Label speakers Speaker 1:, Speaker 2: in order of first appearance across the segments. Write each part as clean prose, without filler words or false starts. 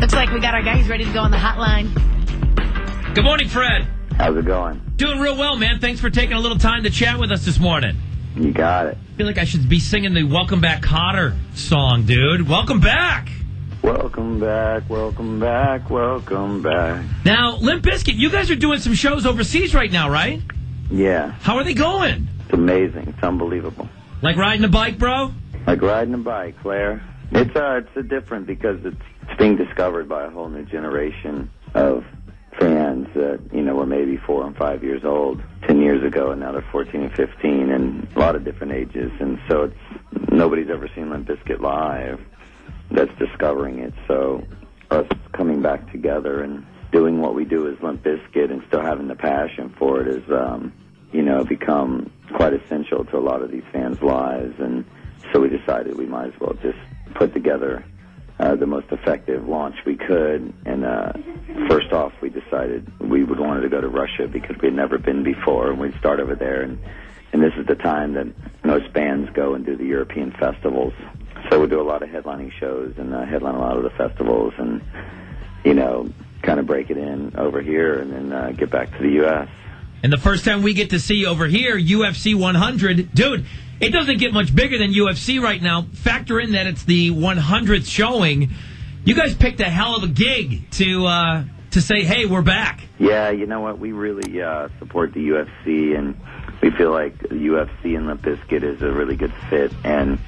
Speaker 1: Looks like we got our guys ready to go on the hotline.
Speaker 2: Good morning, Fred.
Speaker 3: How's it going?
Speaker 2: Doing real well, man. Thanks for taking a little time to chat with us this morning.
Speaker 3: You got it.
Speaker 2: I feel like I should be singing the Welcome Back Cotter song, dude. Welcome back.
Speaker 3: Welcome back, welcome back, welcome back.
Speaker 2: Now, Limp Bizkit, you guys are doing some shows overseas right now, right?
Speaker 3: Yeah.
Speaker 2: How are they going?
Speaker 3: It's amazing. It's unbelievable.
Speaker 2: Like riding a bike, bro?
Speaker 3: Like riding a bike, Claire. It's different because it's being discovered by a whole new generation of fans that, were maybe 4 and 5 years old 10 years ago, and now they're 14 and 15 and a lot of different ages. And so nobody's ever seen Limp Bizkit live that's discovering it. So us coming back together and doing what we do as Limp Bizkit and still having the passion for it is, become quite essential to a lot of these fans' lives. And so we decided we might as well just put together the most effective launch we could. And first off, we decided we would wanted to go to Russia because we had never been before, and we'd start over there. And this is the time that most bands go and do the European festivals. So we do a lot of headlining shows and headline a lot of the festivals and, kind of break it in over here and then get back to the U.S.
Speaker 2: And the first time we get to see over here, UFC 100, dude, it doesn't get much bigger than UFC right now. Factor in that it's the 100th showing. You guys picked a hell of a gig to say, hey, we're back.
Speaker 3: Yeah, you know what? We really support the UFC, and we feel like the UFC and Limp Bizkit is a really good fit. And,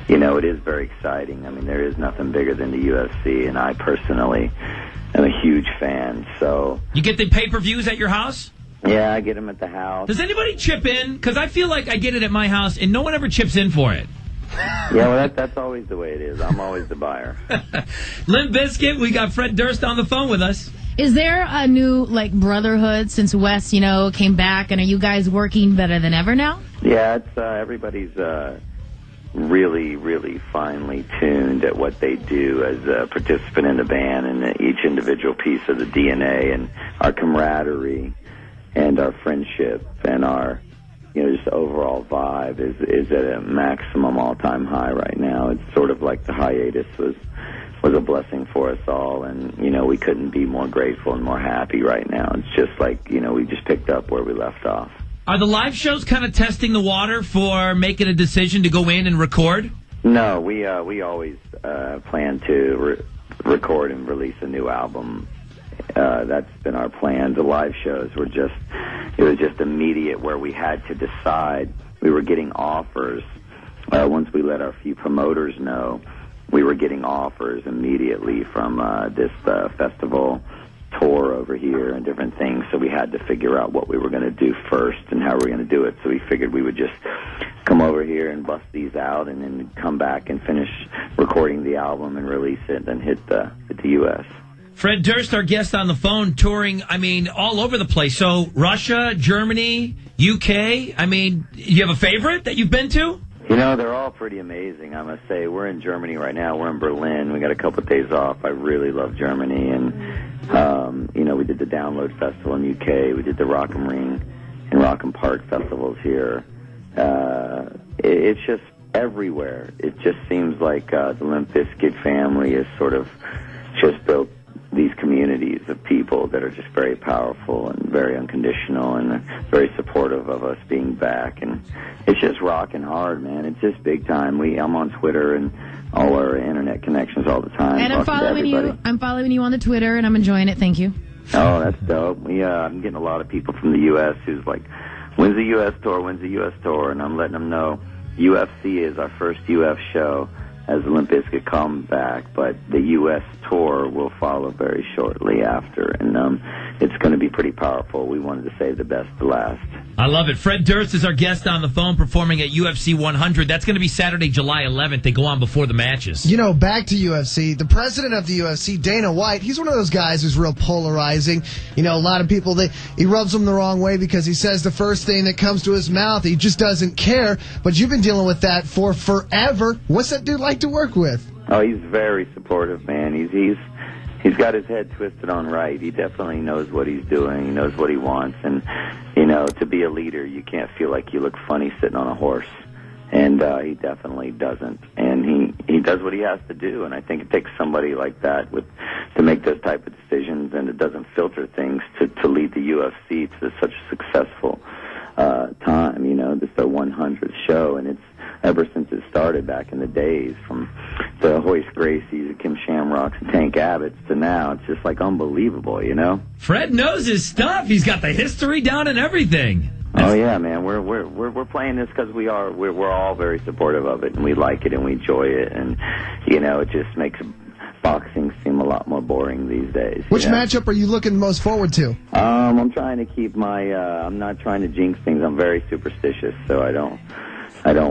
Speaker 3: it is very exciting. I mean, there is nothing bigger than the UFC, and I personally am a huge fan. So
Speaker 2: you get the pay-per-views at your house?
Speaker 3: Yeah, I get them at the house.
Speaker 2: Does anybody chip in? Because I feel like I get it at my house, and no one ever chips in for it.
Speaker 3: Yeah, well, that's always the way it is. I'm always the buyer.
Speaker 2: Limp Bizkit, we got Fred Durst on the phone with us.
Speaker 1: Is there a new, brotherhood since Wes, came back, and are you guys working better than ever now?
Speaker 3: Yeah, it's everybody's really, really finely tuned at what they do as a participant in the band, and each individual piece of the DNA and our camaraderie and our friendship and our, just overall vibe is at a maximum all-time high right now. It's sort of like the hiatus was a blessing for us all, and, we couldn't be more grateful and more happy right now. It's just like, we just picked up where we left off.
Speaker 2: Are the live shows kind of testing the water for making a decision to go in and record?
Speaker 3: No, we always plan to record and release a new album. That's been our plan. The live shows were it was just immediate where we had to decide. We were getting offers. Once we let our few promoters know, we were getting offers immediately from this festival tour over here and different things. So we had to figure out what we were going to do first and how we were going to do it. So we figured we would just come over here and bust these out and then come back and finish recording the album and release it and then hit the U.S.
Speaker 2: Fred Durst, our guest on the phone, touring, all over the place. So Russia, Germany, UK. You have a favorite that you've been to?
Speaker 3: They're all pretty amazing, I must say. We're in Germany right now. We're in Berlin. We got a couple of days off. I really love Germany. And, we did the Download Festival in UK. We did the Rock 'em Ring and Rock 'em Park festivals here. It's just everywhere. It just seems like the Limp Bizkit family is sort of just built these communities of people that are just very powerful and very unconditional and very supportive of us being back. And it's just rocking hard, man. It's just big time. I'm on Twitter and all our internet connections all the time.
Speaker 1: And I'm following you. I'm following you on the Twitter, and I'm enjoying it. Thank you.
Speaker 3: Oh, that's dope. I'm getting a lot of people from the U.S. who's like, when's the U.S. tour? When's the U.S. tour? And I'm letting them know UFC is our first U.S. show as the Limp Bizkit come back, but the U.S. tour will follow very shortly after, and it's going to be pretty powerful. We wanted to save the best to last.
Speaker 2: I love it. Fred Durst is our guest on the phone performing at UFC 100. That's going to be Saturday, July 11th. They go on before the matches.
Speaker 4: Back to UFC, the president of the UFC, Dana White, he's one of those guys who's real polarizing. A lot of people, he rubs them the wrong way because he says the first thing that comes to his mouth. He just doesn't care, but you've been dealing with that for forever. What's that dude like to work with?
Speaker 3: Oh, he's very supportive, man. He's got his head twisted on right. He definitely knows what he's doing. He knows what he wants. And, to be a leader, you can't feel like you look funny sitting on a horse. And he definitely doesn't. And he does what he has to do. And I think it takes somebody like that with make those type of decisions, and it doesn't filter things to lead the UFC to such a successful time. You know, this is their 100th show, and it's ever since it started back in the days, from the Hoist Gracies, the Kim Shamrocks, and Tank Abbotts to now. It's just like unbelievable, you know.
Speaker 2: Fred knows his stuff. He's got the history down and everything.
Speaker 3: Oh yeah, man. We're playing this because we're all very supportive of it, and we like it and we enjoy it, and you know, it just makes boxing seem a lot more boring these days.
Speaker 4: Which matchup are you looking most forward to?
Speaker 3: I'm trying to keep my. I'm not trying to jinx things. I'm very superstitious, so I don't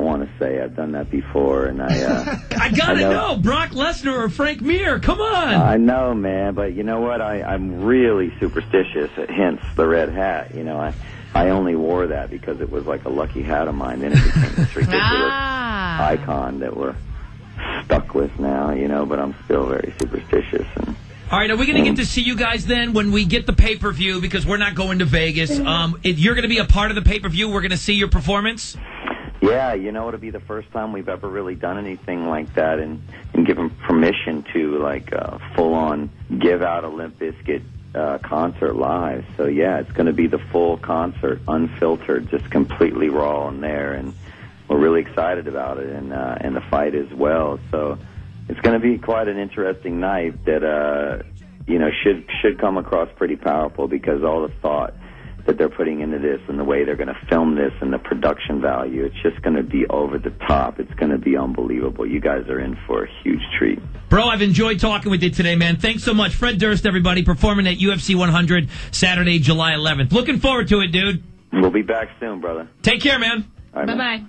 Speaker 3: want to say I've done that before, and
Speaker 2: I gotta know Brock Lesnar or Frank Mir. Come on.
Speaker 3: I know, man, but you know what? I'm really superstitious. Hence the red hat. You know, I only wore that because it was like a lucky hat of mine. Then it became this ridiculous icon that we're stuck with now, you know, but I'm still very superstitious. And
Speaker 2: all right, are we going to get to see you guys then when we get the pay-per-view, because we're not going to Vegas? If you're going to be a part of the pay-per-view, we're going to see your performance?
Speaker 3: Yeah, you know, it'll be the first time we've ever really done anything like that and given permission to, like, full-on give out a Limp Bizkit concert live. So, yeah, it's going to be the full concert, unfiltered, just completely raw in there, and we're really excited about it, and the fight as well. So it's going to be quite an interesting night that, you know, should come across pretty powerful, because all the thought that they're putting into this and the way they're going to film this and the production value, it's just going to be over the top. It's going to be unbelievable. You guys are in for a huge treat.
Speaker 2: Bro, I've enjoyed talking with you today, man. Thanks so much. Fred Durst, everybody, performing at UFC 100 Saturday, July 11th. Looking forward to it, dude.
Speaker 3: We'll be back soon, brother.
Speaker 2: Take care, man.
Speaker 3: All right,
Speaker 1: Bye-bye.